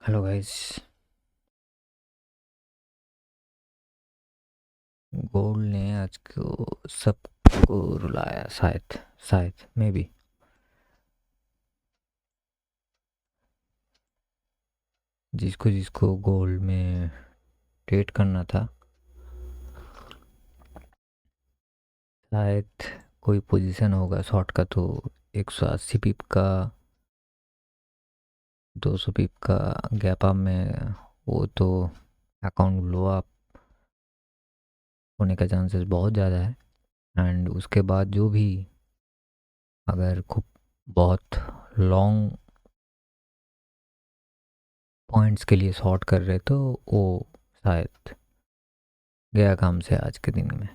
Hello guys. Gold ने आज को सबको रुलाया, शायद शायद मे बी। जिसको जिसको गोल्ड में ट्रेड करना था, शायद कोई पोजीशन होगा शॉर्ट का, तो 180 पिप का, 200 पिप का गैप अप में वो तो अकाउंट ब्लो अप होने का चांसेस बहुत ज़्यादा है। एंड उसके बाद जो भी, अगर खूब बहुत लॉन्ग पॉइंट्स के लिए शॉर्ट कर रहे तो वो शायद गया काम से आज के दिन में।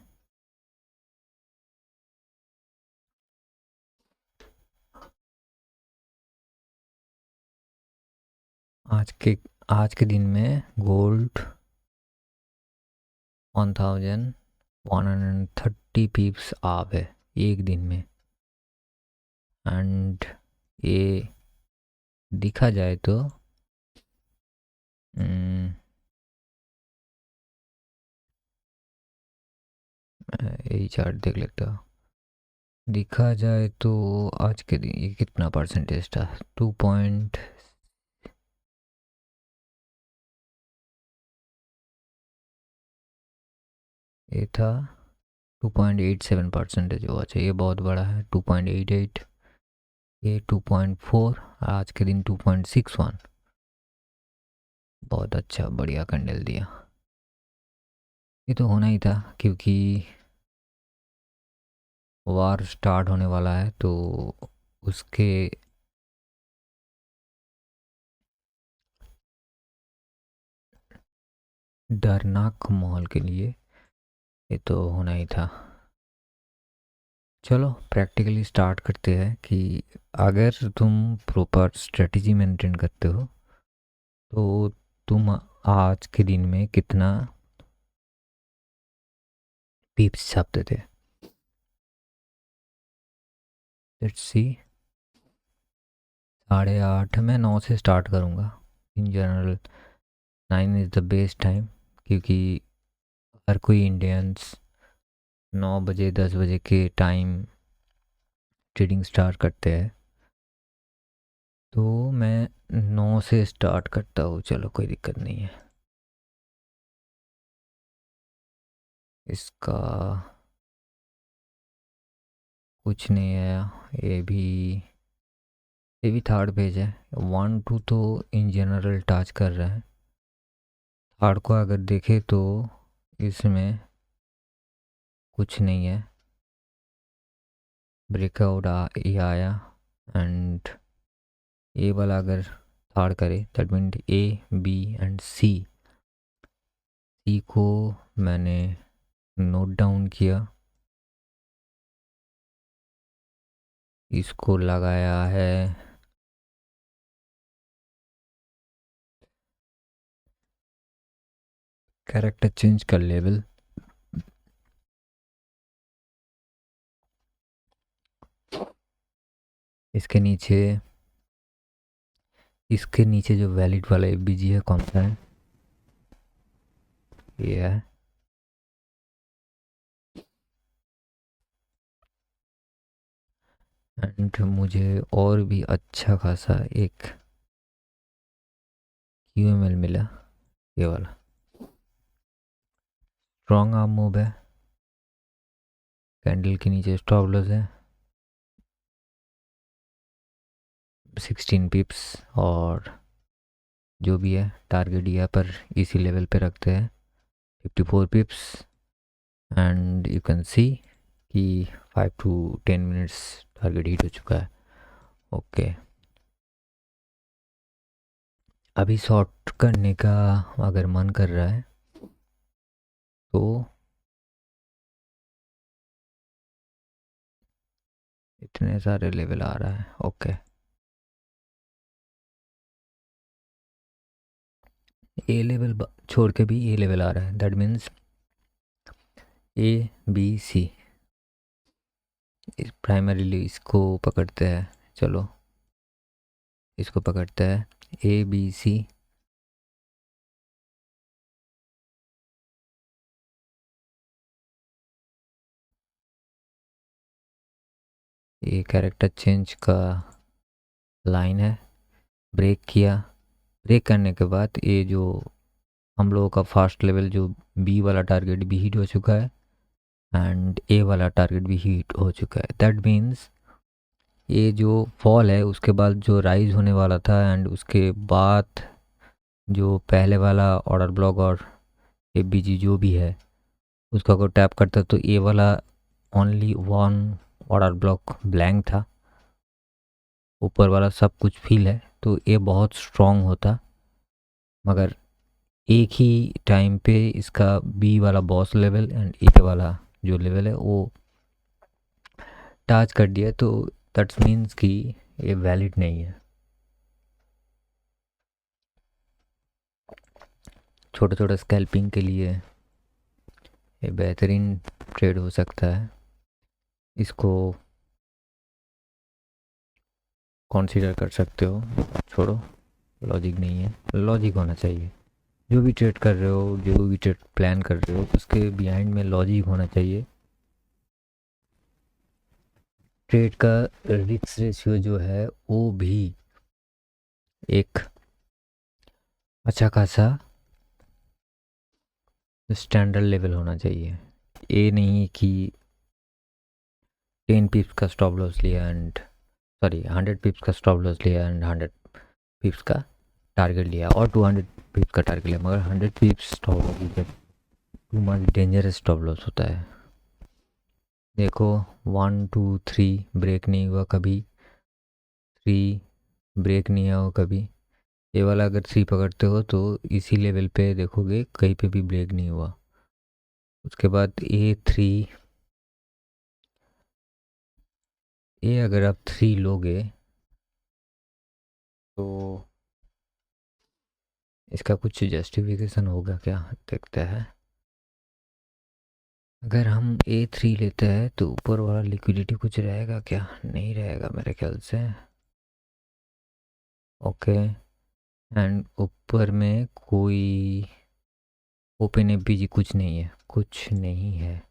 आज के आज के दिन में गोल्ड 1130 पीप्स आप है एक दिन में। एंड ये दिखा जाए तो यही चार्ट देख लेता हूँ। दिखा जाए तो आज के दिन ये कितना परसेंटेज था, 2 पॉइंट, ये था 2.87% होगा चाहिए, बहुत बड़ा है 2.88। ये 2.4, आज के दिन 2.61। बहुत अच्छा, बढ़िया कैंडल दिया। ये तो होना ही था क्योंकि वार स्टार्ट होने वाला है, तो उसके डरनाक माहौल के लिए ये तो होना ही था। चलो प्रैक्टिकली स्टार्ट करते हैं कि अगर तुम प्रॉपर स्ट्रेटजी मेंटेन करते हो तो तुम आज के दिन में कितना पीप्स छापते थे। Let's see. 8:30, मैं 9 से स्टार्ट करूँगा in general. 9 is the best time, क्योंकि हर कोई इंडियंस 9 बजे 10 बजे के टाइम ट्रेडिंग स्टार्ट करते हैं। तो मैं 9 से स्टार्ट करता हूँ, चलो कोई दिक्कत नहीं है। इसका कुछ नहीं है। ये भी ये भी थर्ड पेज है। 1 2 तो इन जनरल टच कर रहे हैं। थर्ड को अगर देखे तो इसमें कुछ नहीं है। ब्रेकआउट ये आया। एंड ए वाला अगर थर्ड करे that mean A B and C. C को मैंने नोट डाउन किया, इसको लगाया है कैरेक्टर चेंज कर लेवल। इसके नीचे इसके नीचे जो वैलिड वाला एफबीजी है कौन सा है, ये है। एंड मुझे और भी अच्छा खासा एक यूएमएल मिला, ये वाला स्ट्रॉन्ग आर्म मूव है। कैंडल के नीचे स्टॉप लॉस है 16 पिप्स, और जो भी है टारगेट यहाँ पर इसी लेवल पे रखते हैं 54 पिप्स। एंड यू कैन सी कि 5 to 10 मिनट्स टारगेट हिट हो चुका है। ओके, अभी शॉर्ट करने का अगर मन कर रहा है तो इतने सारे लेवल आ रहा है। ओके, ए लेवल छोड़ के भी ए लेवल आ रहा है, that means A B C. Primarily इसको पकड़ते हैं, चलो इसको पकड़ते हैं ए बी सी। ये कैरेक्टर चेंज का लाइन है। ब्रेक किया, ब्रेक करने के बाद ये जो हम लोगों का फास्ट लेवल जो बी वाला टारगेट भी हिट हो चुका है एंड ए वाला टारगेट भी हिट हो चुका है। दैट मीन्स ये जो फॉल है उसके बाद जो राइज होने वाला था एंड उसके बाद जो पहले वाला ऑर्डर ब्लॉक और ए बी जी जो भी है उसका अगर टैप करता तो ए वाला only one order block blank था, ऊपर वाला सब कुछ फिल है, तो ये बहुत स्ट्रॉन्ग होता। मगर एक ही टाइम पे इसका बी वाला बॉस लेवल एंड ए वाला जो लेवल है वो टच कर दिया, तो दैट्स मीन्स कि ये वैलिड नहीं है। छोटे छोटे स्कैल्पिंग के लिए ये बेहतरीन ट्रेड हो सकता है, इसको कंसीडर कर सकते हो। छोड़ो, लॉजिक नहीं है, लॉजिक होना चाहिए। जो भी ट्रेड कर रहे हो, जो भी ट्रेड प्लान कर रहे हो, उसके बिहाइंड में लॉजिक होना चाहिए। ट्रेड का रिस्क रेशियो जो है वो भी एक अच्छा खासा स्टैंडर्ड लेवल होना चाहिए। ये नहीं कि 10 पिप्स का स्टॉप लॉस लिया एंड 100 पिप्स का स्टॉप लॉस लिया एंड 100 पिप्स का टारगेट लिया और 200 पिप्स का टारगेट लिया, मगर 100 पिप्स stop loss too much dangerous stop loss होता है। देखो 1 2 3 ब्रेक नहीं हुआ कभी, 3 ब्रेक नहीं हुआ कभी। ये वाला अगर 3 पकड़ते हो तो इसी लेवल पे देखोगे कहीं पे भी ब्रेक नहीं हुआ। उसके बाद A3, ये अगर आप 3 लोगे तो इसका कुछ जस्टिफिकेशन होगा क्या, देखते हैं। अगर हम A3 लेते हैं तो ऊपर वाला लिक्विडिटी कुछ रहेगा क्या, नहीं रहेगा मेरे ख्याल से। ओके, एंड ऊपर में कोई ओपन एफबीजी कुछ नहीं है, कुछ नहीं है।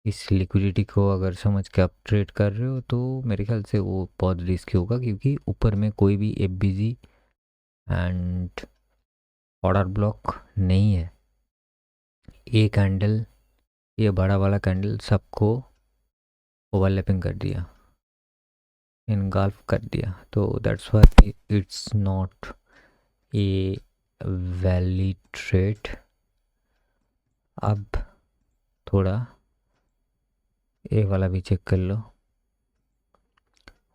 इस लिक्विडिटी को अगर समझ के आप ट्रेड कर रहे हो तो मेरे ख्याल से वो बहुत रिस्की होगा, क्योंकि ऊपर में कोई भी एफबीजी एंड ऑर्डर ब्लॉक नहीं है। ये कैंडल, ये बड़ा वाला कैंडल सबको ओवरलैपिंग कर दिया, इनगल्फ कर दिया, तो that's why it's not a valid trade. अब थोड़ा ए वाला भी चेक कर लो,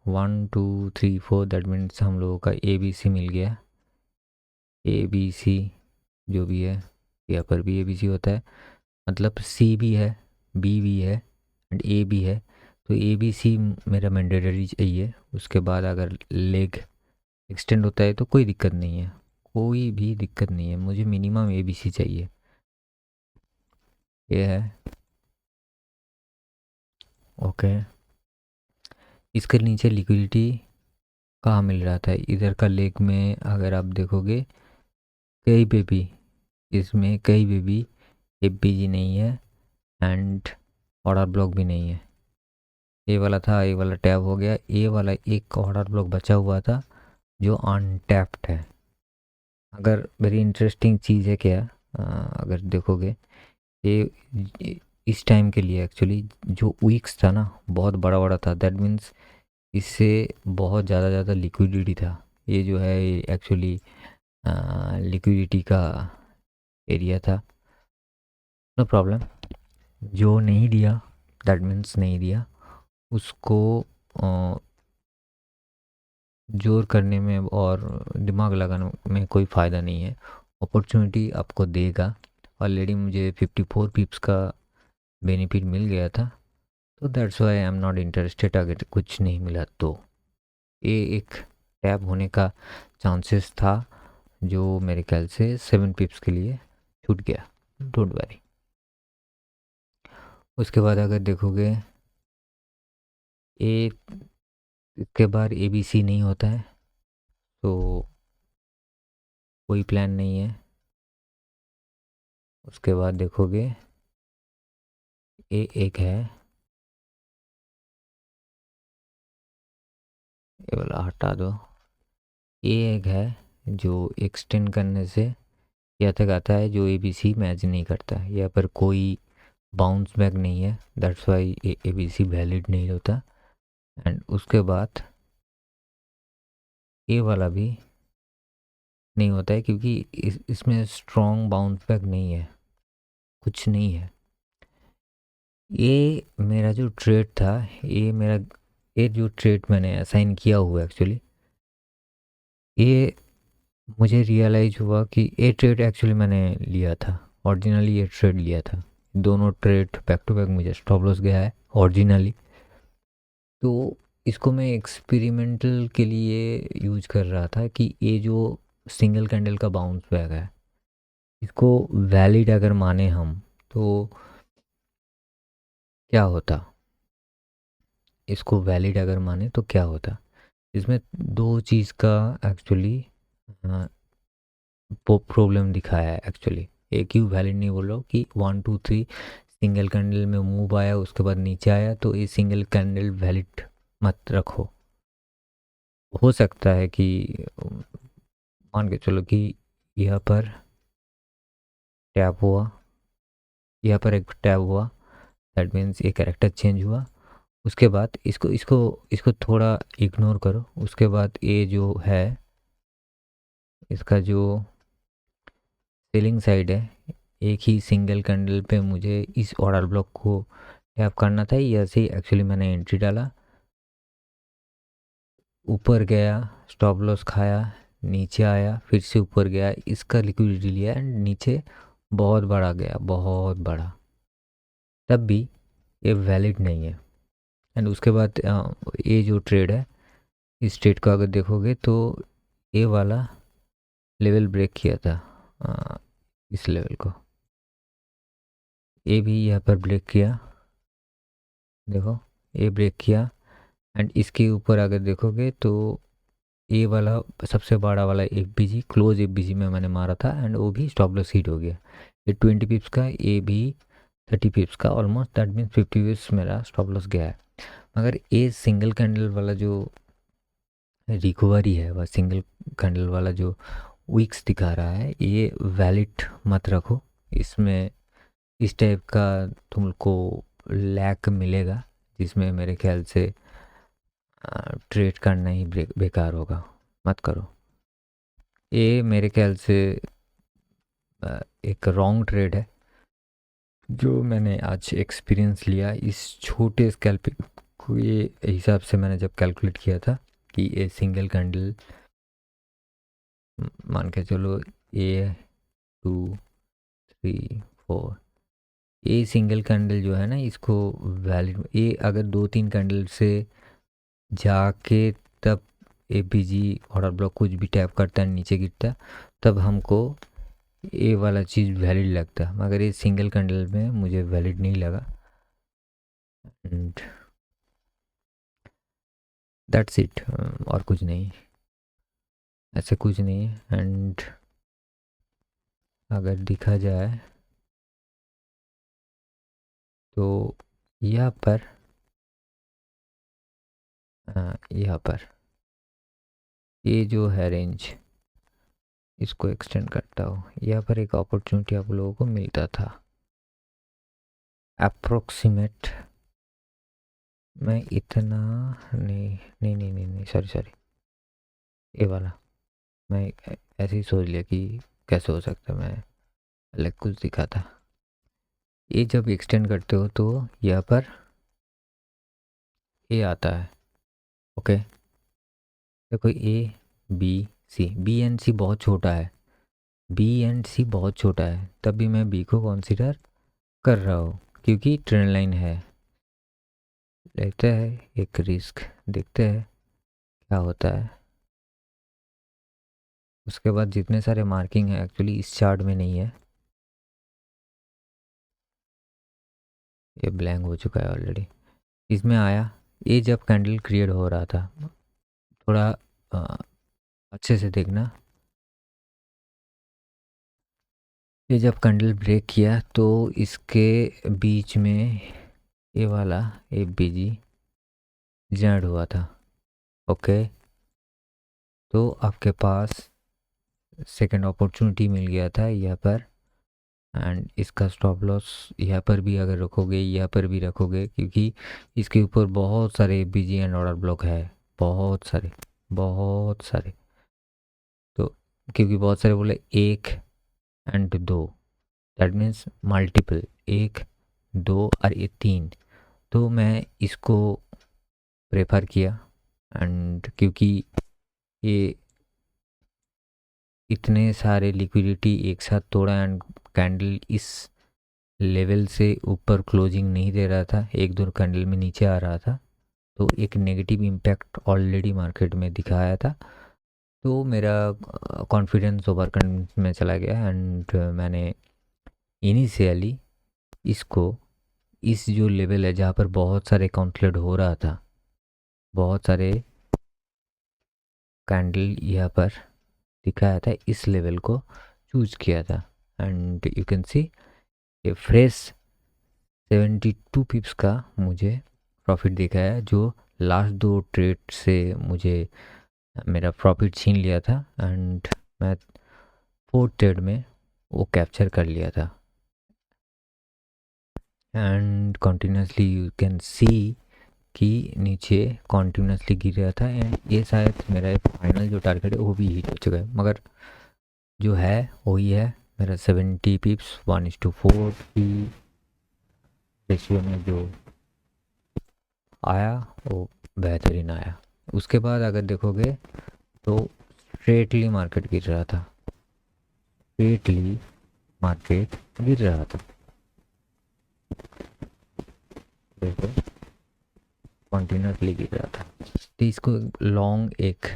1 2 3 4, दैट मीन्स हम लोगों का ए बी सी मिल गया। ए बी सी जो भी है, यहाँ पर भी ए बी सी होता है, मतलब सी भी है, बी भी है एंड ए भी है, तो ए बी सी मेरा मैंडेटरी चाहिए। उसके बाद अगर लेग एक्सटेंड होता है तो कोई दिक्कत नहीं है, कोई भी दिक्कत नहीं है, मुझे मिनिमम ए बी सी चाहिए। ये है ओके। इसके नीचे लिक्विडिटी कहाँ मिल रहा था, इधर का लेग में अगर आप देखोगे कहीं पे भी, इसमें कहीं पे भी एफ बी जी नहीं है एंड ऑर्डर ब्लॉक भी नहीं है। ए वाला था, ए वाला टैप हो गया, ए वाला एक ऑर्डर ब्लॉक बचा हुआ था जो अनटैप्ड है। अगर वेरी इंटरेस्टिंग चीज़ है क्या, अगर देखोगे ये इस टाइम के लिए एक्चुअली जो वीक्स था ना बहुत बड़ा बड़ा था, दैट मीन्स इससे बहुत ज़्यादा लिक्विडिटी था। ये जो है एक्चुअली लिक्विडिटी का एरिया था। नो प्रॉब्लम, जो नहीं दिया दैट मीन्स नहीं दिया, उसको जोर करने में और दिमाग लगाने में कोई फ़ायदा नहीं है। अपॉर्चुनिटी आपको देगा। ऑलरेडी मुझे 54 पिप्स का बेनिफिट मिल गया था, तो that's why I am not interested. अगर कुछ नहीं मिला तो ये एक टैप होने का चांसेस था, जो मेरे ख्याल से 7 पिप्स के लिए छूट गया, डोंट वरी। उसके बाद अगर देखोगे ए के बाद ए बी सी नहीं होता है तो कोई प्लान नहीं है। उसके बाद देखोगे ए एक है, ये वाला हटा दो। ये एक है जो एक्सटेंड करने से यहाँ तक आता है, जो ABC मैच नहीं करता है। यहाँ पर कोई बाउंस बैक नहीं है, दैट्स वाई ABC वैलिड नहीं होता। एंड उसके बाद ये वाला भी नहीं होता है, क्योंकि इसमें स्ट्रॉन्ग बाउंस बैक नहीं है, कुछ नहीं है। ये मेरा जो ट्रेड था, ये जो ट्रेड मैंने असाइन किया हुआ एक्चुअली, ये मुझे रियलाइज़ हुआ कि ये ट्रेड एक्चुअली मैंने लिया था, ओरिजिनली ये ट्रेड लिया था। दोनों ट्रेड बैक टू बैक मुझे स्टॉप लॉस गया है ओरिजिनली। तो इसको मैं एक्सपेरिमेंटल के लिए यूज कर रहा था कि ये जो सिंगल कैंडल का बाउंस बैक है, इसको वैलिड अगर माने हम तो क्या होता। इसको वैलिड अगर माने तो क्या होता। इसमें दो चीज़ का एक्चुअली प्रॉब्लम दिखाया है एक्चुअली। एक क्यों वैलिड नहीं बोल रहा हूँ कि 1 2 3 सिंगल कैंडल में मूव आया, उसके बाद नीचे आया, तो ये सिंगल कैंडल वैलिड मत रखो। हो सकता है कि मान के चलो कि यहाँ पर टैप हुआ, यहाँ पर एक टैप हुआ, दैट मीन्स ये कैरेक्टर चेंज हुआ। उसके बाद इसको इसको इसको थोड़ा इग्नोर करो। उसके बाद ये जो है, इसका जो सेलिंग साइड है, एक ही सिंगल कैंडल पे मुझे इस ऑर्डर ब्लॉक को टैप करना था। ऐसे ही एक्चुअली मैंने एंट्री डाला, ऊपर गया, स्टॉप लॉस खाया, नीचे आया, फिर से ऊपर गया, इसका लिक्विडिटी लिया एंड नीचे बहुत बड़ा गया, बहुत बड़ा, तब भी ये वैलिड नहीं है। एंड उसके बाद ये जो ट्रेड है, इस ट्रेड को अगर देखोगे तो ये वाला लेवल ब्रेक किया था, इस लेवल को ये भी यहाँ पर ब्रेक किया, देखो ये ब्रेक किया। एंड इसके ऊपर अगर देखोगे तो ये वाला सबसे बड़ा वाला FBG, क्लोज FBG में मैंने मारा था एंड वो भी स्टॉप लॉस हिट हो गया। ये 20 पिप्स का, ये भी 30 पिप्स का, ऑलमोस्ट दैट मीन्स 50 पिप्स मेरा स्टॉप लॉस गया है। मगर ये सिंगल कैंडल वाला जो रिकवरी है, वह सिंगल कैंडल वाला जो वीक्स दिखा रहा है, ये वैलिड मत रखो। इसमें इस टाइप का तुमको लैक मिलेगा, जिसमें मेरे ख्याल से ट्रेड करना ही बेकार होगा, मत करो। ये मेरे ख्याल से एक रॉन्ग ट्रेड है जो मैंने आज एक्सपीरियंस लिया इस छोटे स्कैल्पिंग को। ये हिसाब से मैंने जब कैलकुलेट किया था कि ये सिंगल कैंडल, मान के चलो ये 2 3 4, ये सिंगल कैंडल जो है ना, इसको वैलिड, ये अगर 2 3 कैंडल से जाके तब ABG ऑर्डर ब्लॉक कुछ भी टैप करता है, नीचे गिरता, तब हमको ये वाला चीज़ वैलिड लगता है। मगर ये सिंगल कैंडल में मुझे वैलिड नहीं लगा एंड दैट्स इट। और कुछ नहीं, ऐसे कुछ नहीं है। एंड अगर देखा जाए तो यहाँ पर यहाँ पर ये जो है रेंज, इसको एक्सटेंड करता हूँ, यहाँ पर एक अपॉर्चुनिटी आप लोगों को मिलता था अप्रोक्सीमेट। मैं इतना नहीं नहीं नहीं नहीं नहीं, सॉरी सॉरी, ये वाला मैं ऐसे ही सोच लिया कि कैसे हो सकता है, मैं अलग कुछ दिखा था। ये जब एक्सटेंड करते हो तो यहाँ पर ये आता है, ओके। देखो B एंड C बहुत छोटा है, B एंड C बहुत छोटा है, तब भी मैं B को कंसिडर कर रहा हूँ क्योंकि ट्रेंड लाइन है। लेते हैं एक रिस्क, देखते हैं क्या होता है। उसके बाद जितने सारे मार्किंग है एक्चुअली इस चार्ट में नहीं है, ये ब्लैंक हो चुका है ऑलरेडी। इसमें आया, ये जब कैंडल क्रिएट हो रहा था, थोड़ा अच्छे से देखना, ये जब कैंडल ब्रेक किया तो इसके बीच में ये वाला FBG जनरेट हुआ था, ओके, तो आपके पास सेकंड अपॉर्चुनिटी मिल गया था यहाँ पर, एंड इसका स्टॉप लॉस यहाँ पर भी अगर रखोगे, यहाँ पर भी रखोगे, क्योंकि इसके ऊपर बहुत सारे बीजी एंड ऑर्डर ब्लॉक है, बहुत सारे, बहुत सारे। तो क्योंकि बहुत सारे बोले, एक एंड दो, दैट मीन्स मल्टीपल, एक, दो और ये तीन। तो मैं इसको प्रेफर किया, एंड क्योंकि ये इतने सारे लिक्विडिटी एक साथ तोड़ा, एंड कैंडल इस लेवल से ऊपर क्लोजिंग नहीं दे रहा था, एक दो कैंडल में नीचे आ रहा था, तो एक नेगेटिव इम्पैक्ट ऑलरेडी मार्केट में दिखाया था। तो मेरा कॉन्फिडेंस ओवर कॉन्फिडेंस में चला गया, एंड मैंने इनिशियली इसको, इस जो लेवल है जहाँ पर बहुत सारे काउंटलेट हो रहा था, बहुत सारे कैंडल यहाँ पर दिखाया था, इस लेवल को चूज किया था, एंड यू कैन सी ये फ्रेश 72 पिप्स का मुझे प्रॉफिट दिखा है, जो लास्ट दो ट्रेड से मुझे मेरा प्रॉफिट छीन लिया था, एंड मैं फोर्थ ट्रेड में वो कैप्चर कर लिया था। And continuously you can see कि नीचे कॉन्टीन्यूसली गिर रहा था, एंड ये शायद मेरा फाइनल जो टारगेट है वो भी हिट हो चुका है, मगर जो है वही है मेरा 70 पिप्स 1:4 की रेशियो में जो आया वो बेहतरीन आया। उसके बाद अगर देखोगे तो स्ट्रेटली मार्केट गिर रहा था, स्ट्रेटली मार्केट गिर रहा था, देखो कॉन्टीन्यूसली गिर रहा था। तो इसको लॉन्ग एक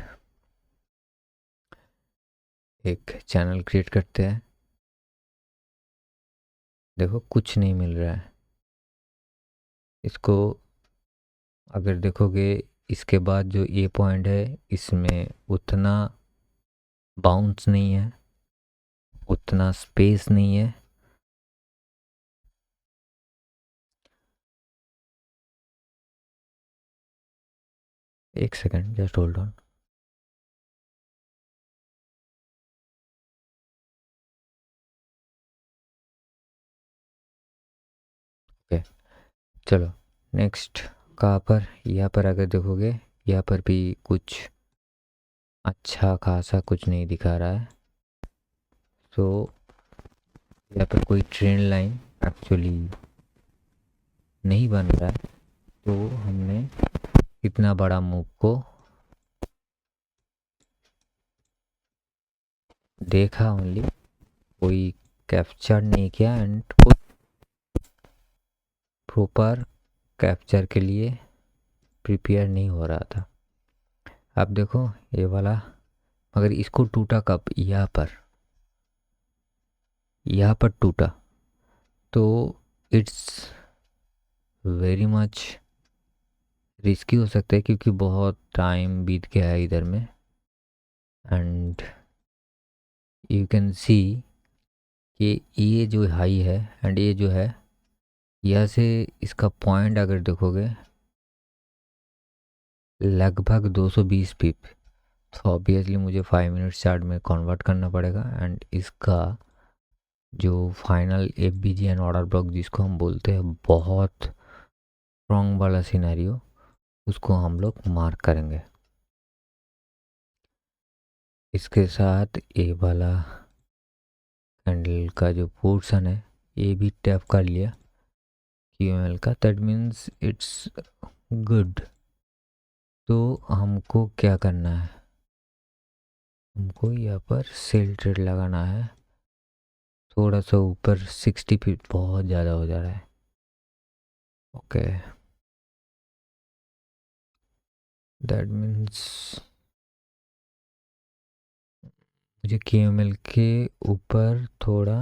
चैनल क्रिएट करते हैं। देखो कुछ नहीं मिल रहा है इसको, अगर देखोगे इसके बाद जो ये पॉइंट है इसमें उतना बाउंस नहीं है, उतना स्पेस नहीं है। एक second, just hold on. Okay, चलो नेक्स्ट। कहाँ पर, यहाँ पर अगर देखोगे यहाँ पर भी कुछ अच्छा खासा कुछ नहीं दिखा रहा है। तो यहाँ पर कोई ट्रेंड लाइन एक्चुअली नहीं बन रहा है, तो हमने इतना बड़ा मूव को देखा ओनली, कोई कैप्चर नहीं किया, एंड कोई प्रॉपर कैप्चर के लिए प्रिपेयर नहीं हो रहा था। अब देखो ये वाला, मगर इसको टूटा कब, यहाँ पर टूटा, तो इट्स वेरी मच रिस्की हो सकता है, क्योंकि बहुत टाइम बीत गया है इधर में, एंड यू कैन सी कि ये जो हाई है एंड ये जो है, यहाँ से इसका पॉइंट अगर देखोगे लगभग 220 पिप। तो ऑब्वियसली मुझे 5 मिनट चार्ट में कन्वर्ट करना पड़ेगा, एंड इसका जो final F B G N order block जिसको हम बोलते हैं, बहुत स्ट्रॉन्ग वाला सिनेरियो, उसको हम लोग मार्क करेंगे। इसके साथ ए वाला कैंडल का जो पोर्शन है ये भी टैप कर लिया QML का, दैट मीन्स इट्स गुड। तो हमको क्या करना है, हमको यहाँ पर सेल ट्रेड लगाना है, थोड़ा सा ऊपर 60 फीट बहुत ज़्यादा हो जा रहा है। ओके, दैट मीन्स मुझे KML के ऊपर थोड़ा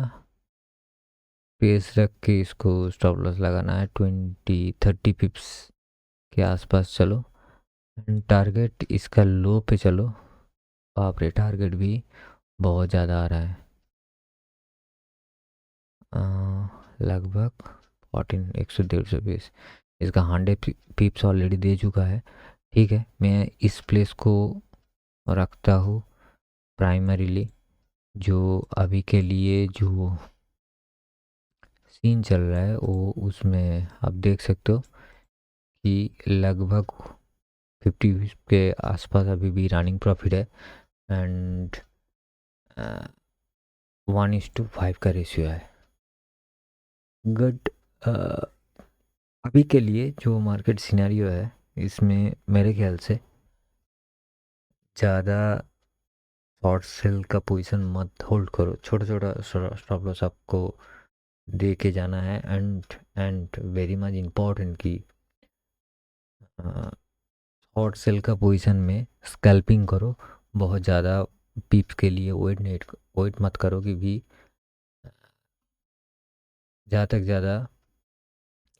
पेस रख के इसको स्टॉप लॉस लगाना है, 20-30 पिप्स के आसपास चलो, टारगेट इसका लो पे चलो। बाप रे, टारगेट भी बहुत ज़्यादा आ रहा है, लगभग 14, 100, 150 पीस। इसका 100 पिप्स ऑलरेडी दे चुका है, ठीक है, मैं इस प्लेस को रखता हूँ प्राइमरीली। जो अभी के लिए जो सीन चल रहा है वो उसमें आप देख सकते हो कि लगभग 50 के आसपास अभी भी रनिंग प्रॉफिट है। एंड 1:5 का रेशियो है। गुड। अभी के लिए जो मार्केट सिनेरियो है इसमें मेरे ख्याल से ज़्यादा शॉर्ट सेल का पोजीशन मत होल्ड करो। छोटा छोटा स्टॉप लॉस आपको दे के जाना है। एंड वेरी मच इम्पॉर्टेंट कि शॉर्ट सेल का पोजीशन में स्कैल्पिंग करो। बहुत ज़्यादा पिप्स के लिए वेट मत करो, क्योंकि ज़्यादा तक ज़्यादा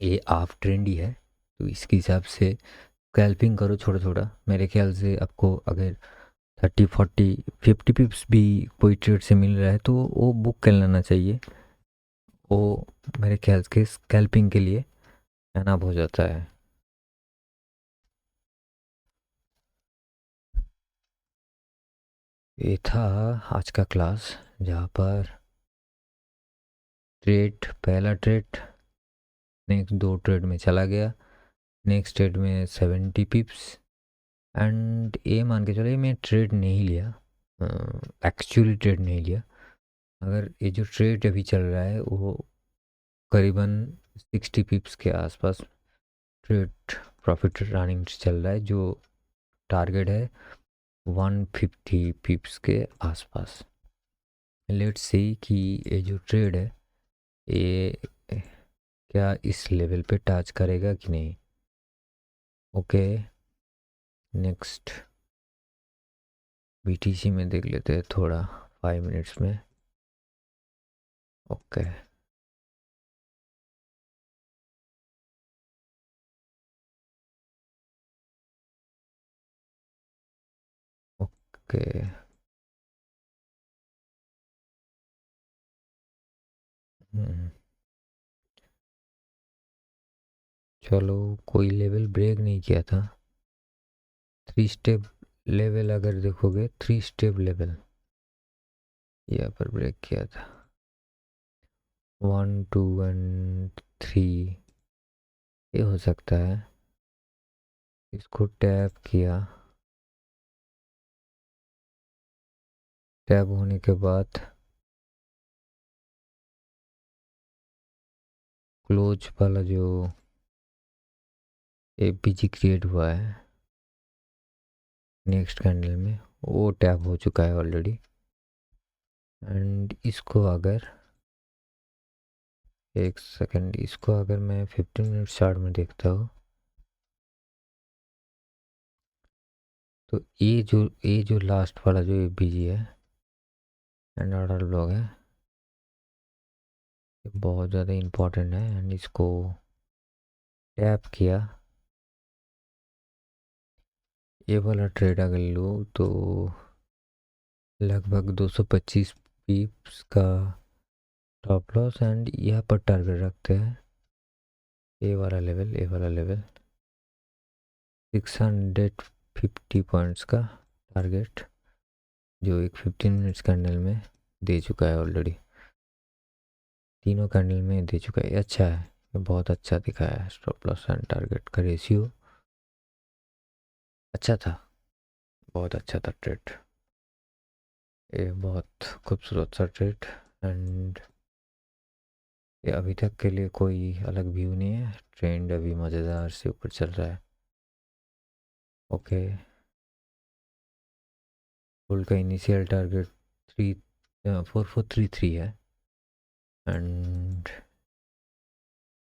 ये हाफ ट्रेंड ही है। तो इसके हिसाब से स्कैल्पिंग करो छोटा छोटा। मेरे ख्याल से आपको अगर 30 40 50 पिप्स भी कोई ट्रेड से मिल रहा है तो वो बुक कर लेना चाहिए। वो मेरे ख्याल से स्कैल्पिंग के लिए एनफ हो जाता है। ये था आज का क्लास, जहाँ पर पहला ट्रेड नेक्स्ट 2 ट्रेड में चला गया। नेक्स्ट ट्रेड में 70 पिप्स। एंड ये मान के चलो, ये मैं ट्रेड नहीं लिया, एक्चुअली ट्रेड नहीं लिया। अगर ये जो ट्रेड अभी चल रहा है वो करीबन 60 पिप्स के आसपास ट्रेड प्रॉफिट रनिंग चल रहा है। जो टारगेट है 150 पिप्स के आसपास। लेट्स सी कि ये जो ट्रेड है ये क्या इस लेवल पे टच करेगा कि नहीं। ओके, नेक्स्ट बीटीसी में देख लेते हैं थोड़ा 5 मिनट्स में। Okay, okay. चलो, कोई लेवल ब्रेक नहीं किया था। 3 स्टेप लेवल अगर देखोगे, 3 स्टेप लेवल यहाँ पर ब्रेक किया था। 1 2 एंड 3 ये हो सकता है। इसको टैप किया। टैप होने के बाद क्लोज वाला जो एपीजी क्रिएट हुआ है नेक्स्ट कैंडल में, वो टैप हो चुका है ऑलरेडी। एंड इसको अगर एक सेकंड, इसको अगर मैं 15 मिनट चार्ट में देखता हूँ तो ये जो लास्ट वाला जो एपीजी है एंड ऑर्डर ब्लॉक है, ये बहुत ज़्यादा इम्पोर्टेंट है। एंड इसको टैप किया। ये वाला ट्रेड अगर लो तो लगभग 225 पीप्स का टॉप लॉस। एंड यहाँ पर टारगेट रखते हैं ये वाला लेवल 650 पॉइंट्स का टारगेट, जो एक 15 मिनट्स कैंडल में दे चुका है ऑलरेडी। तीनों कैंडल में दे चुका है। अच्छा है, ये बहुत अच्छा दिखाया है। स्टॉप लॉस एंड टारगेट का रेशियो अच्छा था, बहुत अच्छा था ट्रेड। ये बहुत खूबसूरत सा ट्रेड। एंड ये अभी तक के लिए कोई अलग व्यू नहीं है। ट्रेंड अभी मज़ेदार से ऊपर चल रहा है। ओके, बुल का इनिशियल टारगेट 4433 है। And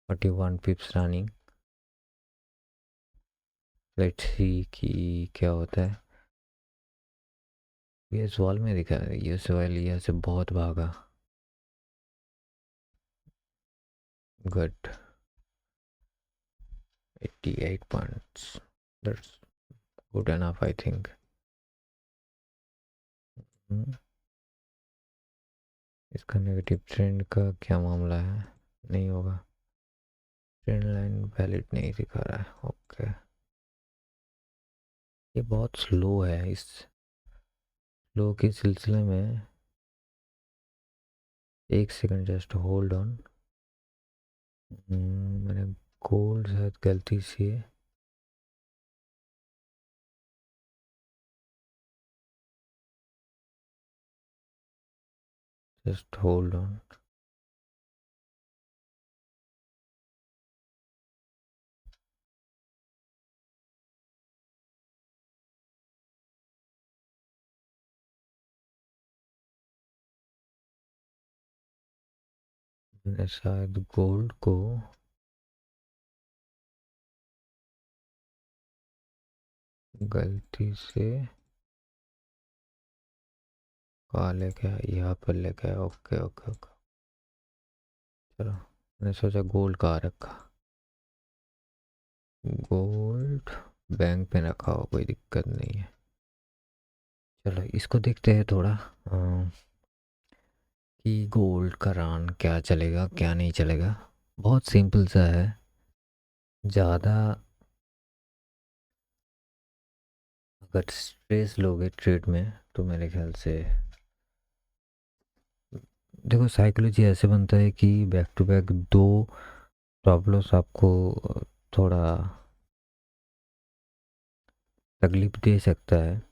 41 पिप्स running. लेट्स सी कि क्या होता है। ये सवाल में दिखा है, ये सवाल यहाँ से बहुत भागा। Good, 88 points, that's good enough I think. इसका नेगेटिव ट्रेंड का क्या मामला है? नहीं होगा, ट्रेंड लाइन वैलिड नहीं दिखा रहा है। ओके, ये बहुत स्लो है। इस स्लो के सिलसिले में 1 सेकंड, जस्ट होल्ड ऑन। मैंने गोल्ड शायद गलती से, जस्ट होल्ड ऑन। मैंने शायद गोल्ड को गलती से कहाँ लेके आया, यहाँ पर लेके आया। ओके ओके ओके, चलो। मैंने सोचा गोल्ड कहाँ रखा। गोल्ड बैंक में रखा हो, कोई दिक्कत नहीं है। चलो इसको देखते हैं थोड़ा, कि गोल्ड का रान क्या चलेगा क्या नहीं चलेगा। बहुत सिंपल सा है। ज़्यादा अगर स्ट्रेस लोगे ट्रेड में तो मेरे ख्याल से, देखो साइकोलॉजी ऐसे बनता है कि बैक टू बैक दो प्रॉब्लम्स आपको थोड़ा तकलीफ दे सकता है।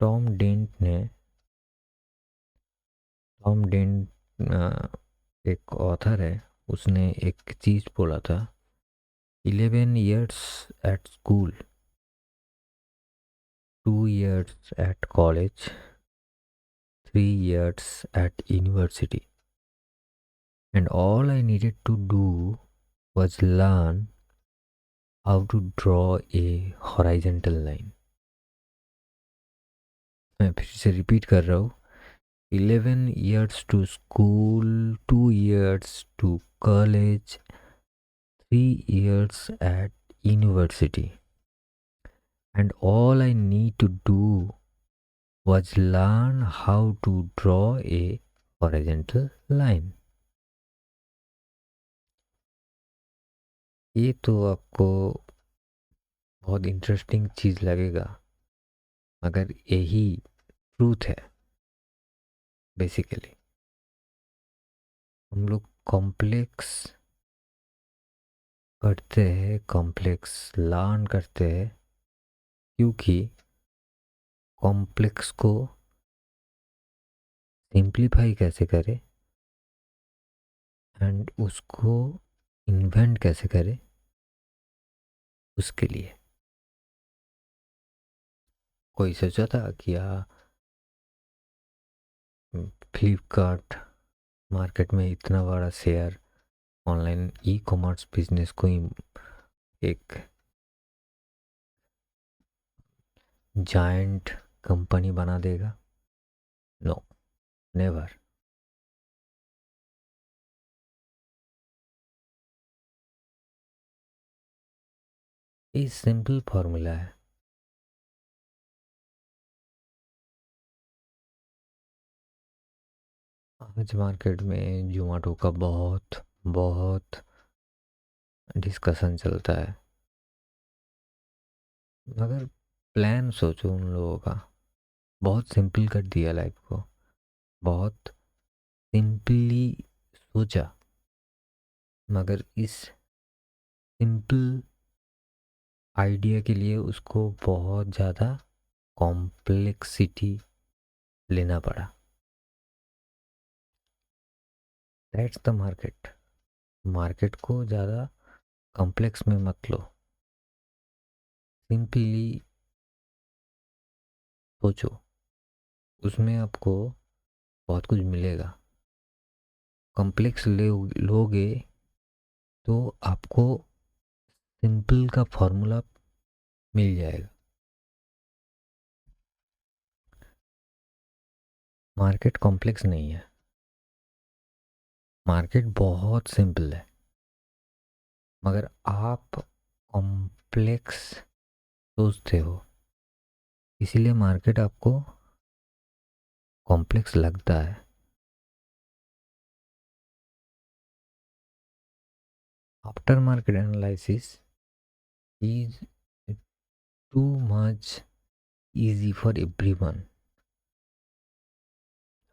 टॉम डेंट ने टॉम डेंट एक ऑथर है, उसने एक चीज़ बोला था, 11 years at school, 2 years at college, 3 years at university, and all I needed to do was learn how to draw a horizontal line. मैं फिर से रिपीट कर रहा हूँ, 11 years to school, 2 years to college, 3 years at university, and all I need to do was learn how to draw a horizontal line. ये तो आपको बहुत इंटरेस्टिंग चीज़ लगेगा, मगर यही ट्रूथ है बेसिकली। हम लोग कॉम्प्लेक्स करते हैं, कॉम्प्लेक्स लर्न करते हैं, क्योंकि कॉम्प्लेक्स को सिंप्लीफाई कैसे करें एंड उसको इन्वेंट कैसे करें, उसके लिए। कोई सोचा था कि फ्लिपकार्ट मार्केट में इतना बड़ा share online e commerce business को एक जायंट कंपनी बना देगा? No, never. ये सिंपल फॉर्मूला है। आज मार्केट में जोमेटो का बहुत बहुत डिस्कशन चलता है, मगर प्लान सोचो उन लोगों का। बहुत सिंपल कर दिया लाइफ को, बहुत सिंपली सोचा, मगर इस सिंपल आइडिया के लिए उसको बहुत ज़्यादा कॉम्प्लेक्सिटी लेना पड़ा। That's the market. मार्केट को ज़्यादा कॉम्प्लेक्स में मत लो, सिंपली सोचो, उसमें आपको बहुत कुछ मिलेगा। कॉम्प्लेक्स लोगे तो आपको सिंपल का फॉर्मूला मिल जाएगा। मार्केट कॉम्प्लेक्स नहीं है, मार्केट बहुत सिंपल है, मगर आप कॉम्प्लेक्स सोचते हो, इसीलिए मार्केट आपको कॉम्प्लेक्स लगता है। After market analysis is too much easy for everyone.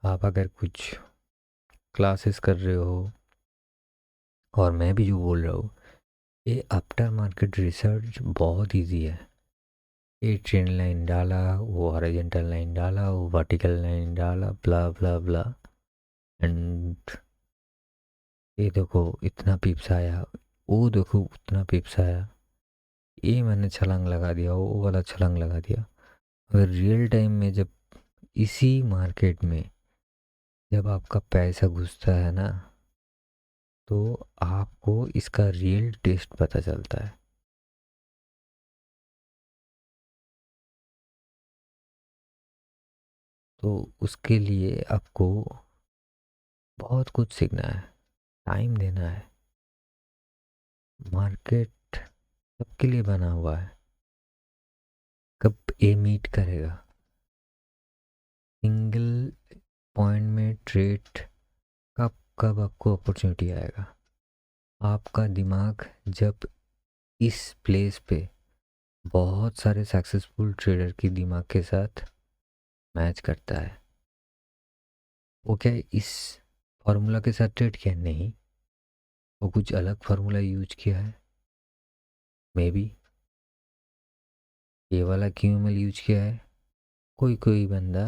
आप अगर कुछ क्लासेस कर रहे हो, और मैं भी जो बोल रहा हूँ, ये आफ्टर मार्केट रिसर्च बहुत इजी है। ये ट्रेन लाइन डाला, वो हॉरिजॉन्टल लाइन डाला, वो वर्टिकल लाइन डाला, ब्ला ब्ला ब्ला, एंड ये देखो इतना पिप्स आया, वो देखो उतना पिप्स आया, ये मैंने छलांग लगा दिया, वो वाला छलांग लगा दिया। अगर रियल टाइम में जब इसी मार्केट में जब आपका पैसा घुसता है ना, तो आपको इसका रियल टेस्ट पता चलता है। तो उसके लिए आपको बहुत कुछ सीखना है, टाइम देना है। मार्केट सबके लिए बना हुआ है। कब ए मीट करेगा, सिंगल पॉइंट में ट्रेड, कब कब आपको अपॉर्चुनिटी आएगा। आपका दिमाग जब इस प्लेस पे बहुत सारे सक्सेसफुल ट्रेडर के दिमाग के साथ मैच करता है, वो क्या इस फार्मूला के साथ ट्रेड किया नहीं, वो कुछ अलग फार्मूला यूज किया है, मे बी ये वाला क्यूएमएल यूज किया है। कोई कोई बंदा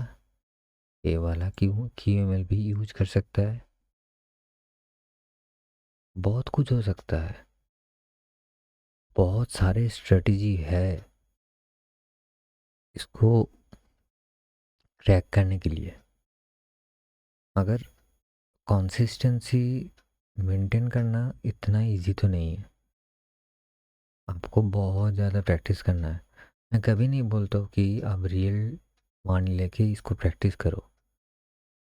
ये वाला क्यूएमएल भी यूज कर सकता है। बहुत कुछ हो सकता है, बहुत सारे स्ट्रेटजी है इसको क्रैक करने के लिए। मगर कंसिस्टेंसी मेंटेन करना इतना इजी तो नहीं है, आपको बहुत ज़्यादा प्रैक्टिस करना है। मैं कभी नहीं बोलता हूँ कि आप रियल मनी लेके इसको प्रैक्टिस करो।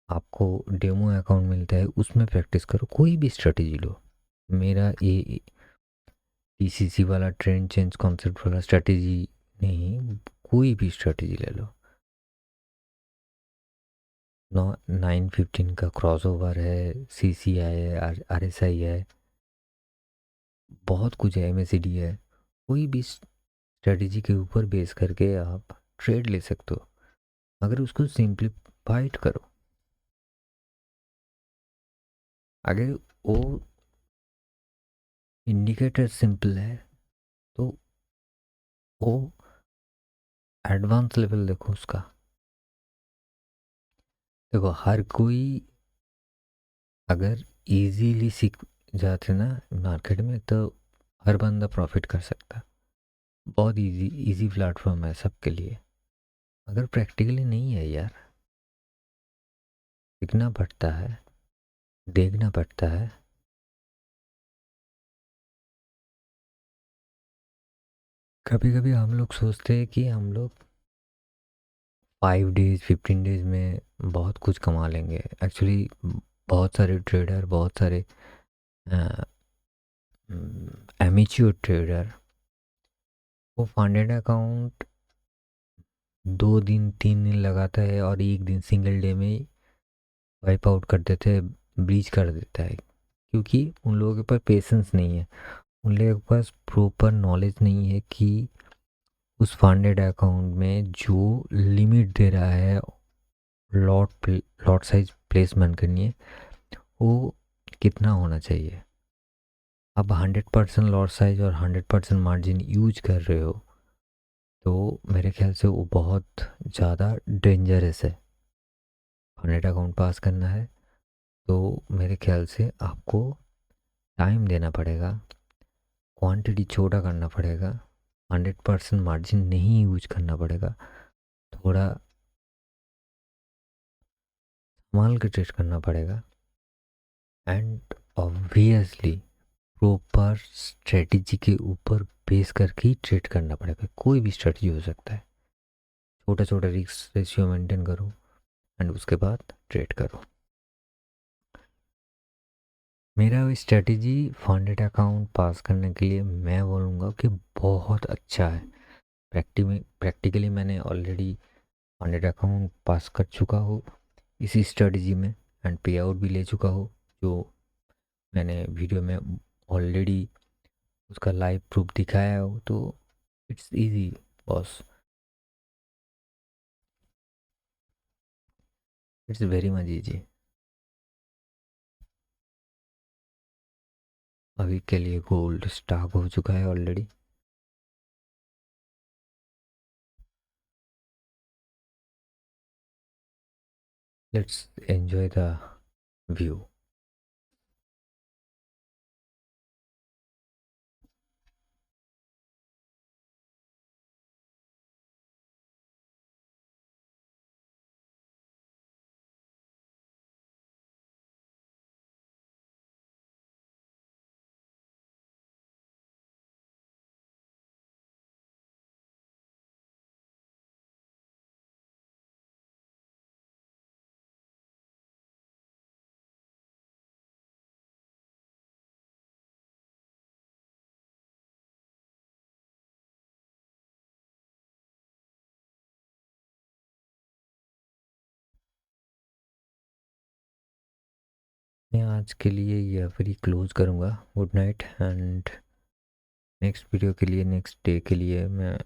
आपको डेमो अकाउंट मिलता है, उसमें प्रैक्टिस करो, कोई भी स्ट्रेटजी लो। मेरा ये पीसीसी वाला ट्रेंड चेंज कॉन्सेप्ट वाला स्ट्रेटजी नहीं, कोई भी स्ट्रेटजी ले लो। 915 का क्रॉसओवर है, सीसीआई है, आरएसआई है, बहुत कुछ है, एमएसीडी है। कोई भी स्ट्रेटजी के ऊपर बेस करके आप ट्रेड ले सकते हो, अगर उसको सिंप्लीफाइड करो। अगर वो इंडिकेटर सिंपल है तो वो एडवांस लेवल देखो उसका। देखो हर कोई अगर इजीली सीख जाते ना मार्केट में, तो हर बंदा प्रॉफिट कर सकता। बहुत इजी इजी प्लेटफॉर्म है सबके लिए, अगर प्रैक्टिकली नहीं है यार, सीखना पड़ता है, देखना पड़ता है। कभी कभी हम लोग सोचते हैं कि हम लोग 5 डेज 15 डेज में बहुत कुछ कमा लेंगे। एक्चुअली बहुत सारे ट्रेडर, बहुत सारे एमेच्योर ट्रेडर, वो फंडेड अकाउंट 2 दिन 3 दिन लगाता है और एक दिन सिंगल डे में वाइप आउट कर देते हैं, ब्रीच कर देता है। क्योंकि उन लोगों के पास पेशेंस नहीं है, उन लोगों के पास प्रॉपर नॉलेज नहीं है कि उस फंडेड अकाउंट में जो लिमिट दे रहा है लॉट साइज प्लेसमेंट करनी है, वो कितना होना चाहिए। अब 100% लॉट साइज और 100% मार्जिन यूज कर रहे हो, तो मेरे ख्याल से वो बहुत ज़्यादा डेंजरस है। फंडेड अकाउंट पास करना है तो मेरे ख्याल से आपको टाइम देना पड़ेगा, क्वांटिटी छोटा करना पड़ेगा, 100% मार्जिन नहीं यूज करना पड़ेगा, थोड़ा संभाल के ट्रेड करना पड़ेगा, एंड ऑब्वियसली प्रॉपर स्ट्रेटजी के ऊपर बेस करके ही ट्रेड करना पड़ेगा। कोई भी स्ट्रेटजी हो सकता है, छोटा छोटा रिस्क रेशियो मेंटेन करो एंड उसके बाद ट्रेड करो। मेरा स्ट्रेटजी फंडेड अकाउंट पास करने के लिए मैं बोलूँगा कि बहुत अच्छा है। प्रैक्टिकली मैंने ऑलरेडी फंडेड अकाउंट पास कर चुका हूँ इसी स्ट्रेटजी में, एंड पे आउट भी ले चुका हूँ, जो मैंने वीडियो में ऑलरेडी उसका लाइव प्रूफ दिखाया हो। तो it's easy boss, it's very much easy. अभी के लिए गोल्ड स्टॉक हो चुका है already. Let's enjoy the view. मैं आज के लिए ये फिर क्लोज करूँगा। Good night, and next video के लिए, नेक्स्ट डे के लिए मैं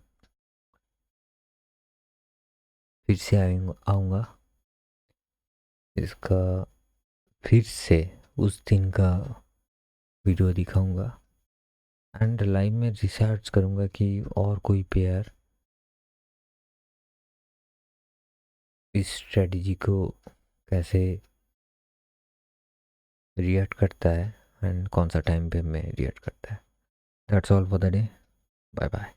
फिर से आऊँगा। इसका फिर से उस दिन का वीडियो दिखाऊंगा, एंड लाइव में रिसर्च करूँगा कि और कोई पेयर इस स्ट्रेटजी को कैसे रिएक्ट करता है एंड कौन सा टाइम पे में रिएक्ट करता है। That's all for the day. Bye bye.